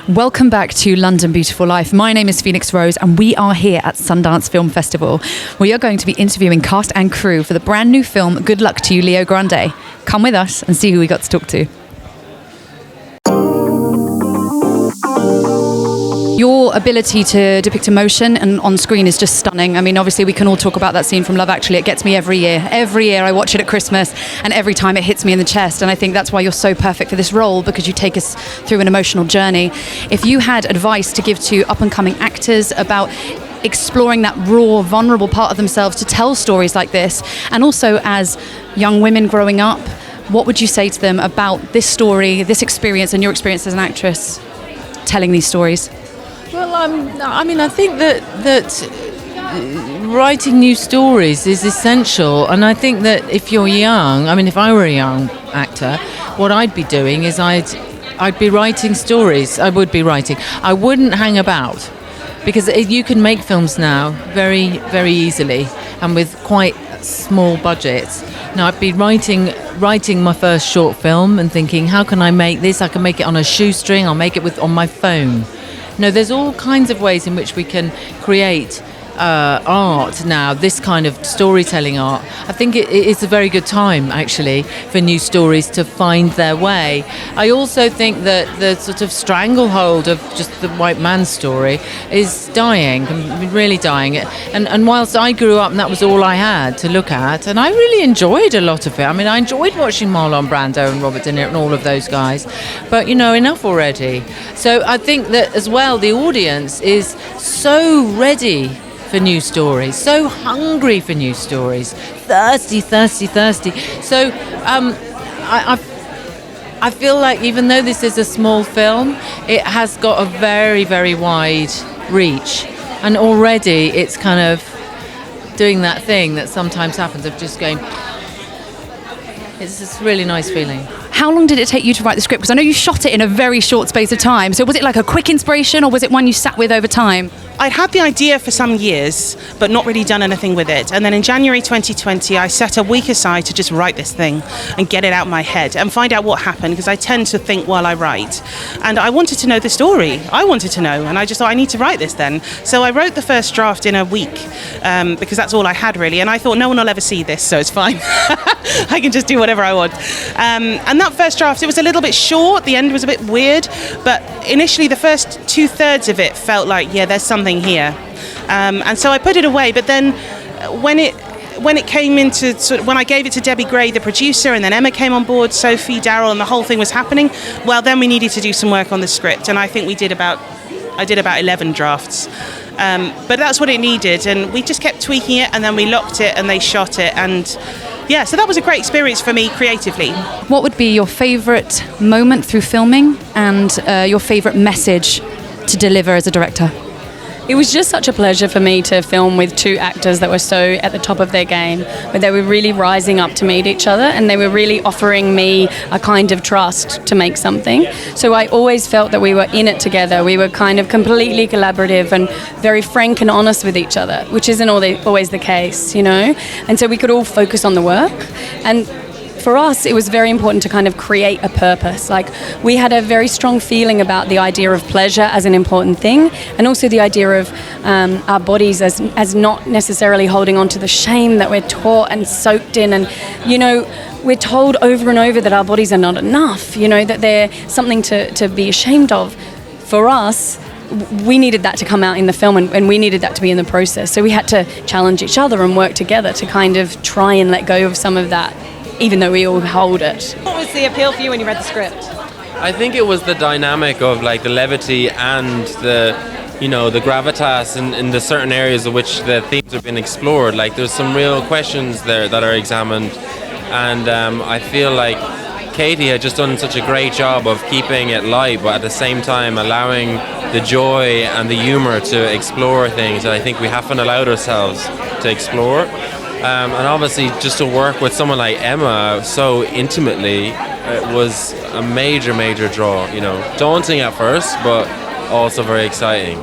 Welcome back to London Beautiful Life. My name is Phoenix Rose and we are here at Sundance Film Festival. We are going to be interviewing cast and crew for the brand new film Good Luck to You, Leo Grande. Come with us and see who we got to talk to. Your ability to depict emotion and on screen is just stunning. I mean, obviously we can all talk about that scene from Love Actually. It gets me every year. Every year I watch it at Christmas and every time it hits me in the chest. And I think that's why you're so perfect for this role, because you take us through an emotional journey. If you had advice to give to up-and-coming actors about exploring that raw, vulnerable part of themselves to tell stories like this, and also as young women growing up, what would you say to them about this story, this experience, and your experience as an actress telling these stories? Well, I think that writing new stories is essential, and I think that if you're young, if I were a young actor, what I'd be doing is I'd be writing stories. I would be writing. I wouldn't hang about, because you can make films now very, very easily and with quite small budgets. Now I'd be writing my first short film and thinking, how can I make this? I can make it on a shoestring. I'll make it on my phone. No, there's all kinds of ways in which we can create art now, this kind of storytelling art. I think it's a very good time, actually, for new stories to find their way. I also think that the sort of stranglehold of just the white man's story is dying, really dying. And whilst I grew up and that was all I had to look at, and I really enjoyed a lot of it. I enjoyed watching Marlon Brando and Robert De Niro and all of those guys, but, enough already. So I think that, as well, the audience is so ready for new stories, so hungry for new stories, thirsty. So I feel like even though this is a small film, it has got a very, very wide reach, and already it's kind of doing that thing that sometimes happens of just going, it's this really nice feeling. How long did it take you to write the script? Because I know you shot it in a very short space of time. So was it like a quick inspiration, or was it one you sat with over time? I'd had the idea for some years, but not really done anything with it. And then in January 2020, I set a week aside to just write this thing and get it out of my head and find out what happened, because I tend to think while I write. And I wanted to know the story. I wanted to know, and I just thought I need to write this then. So I wrote the first draft in a week, because that's all I had really. And I thought no one will ever see this, so it's fine. I can just do whatever I want. And that first draft, it was a little bit short. The end was a bit weird, but initially the first 2/3 of it felt like, yeah, there's something here. And so I put it away, but then when it came into when I gave it to Debbie Gray, the producer, and then Emma came on board, Sophie, Daryl, and the whole thing was happening, well, then we needed to do some work on the script, and I think I did about 11 drafts. But that's what it needed, and we just kept tweaking it, and then we locked it, and they shot it, and yeah, so that was a great experience for me creatively. What would be your favourite moment through filming, and your favourite message to deliver as a director? It was just such a pleasure for me to film with two actors that were so at the top of their game, but they were really rising up to meet each other, and they were really offering me a kind of trust to make something. So I always felt that we were in it together. We were kind of completely collaborative and very frank and honest with each other, which isn't always the case, And so we could all focus on the work. And for us, it was very important to kind of create a purpose. Like, we had a very strong feeling about the idea of pleasure as an important thing, and also the idea of our bodies as not necessarily holding on to the shame that we're taught and soaked in. And, we're told over and over that our bodies are not enough, that they're something to be ashamed of. For us, we needed that to come out in the film, and we needed that to be in the process. So we had to challenge each other and work together to kind of try and let go of some of that, even though we all hold it. What was the appeal for you when you read the script? I think it was the dynamic of like the levity and the gravitas in the certain areas of which the themes have been explored. Like, there's some real questions there that are examined, and I feel like Katy had just done such a great job of keeping it light, but at the same time allowing the joy and the humour to explore things that I think we haven't allowed ourselves to explore. And obviously just to work with someone like Emma so intimately, it was a major draw, daunting at first, but also very exciting.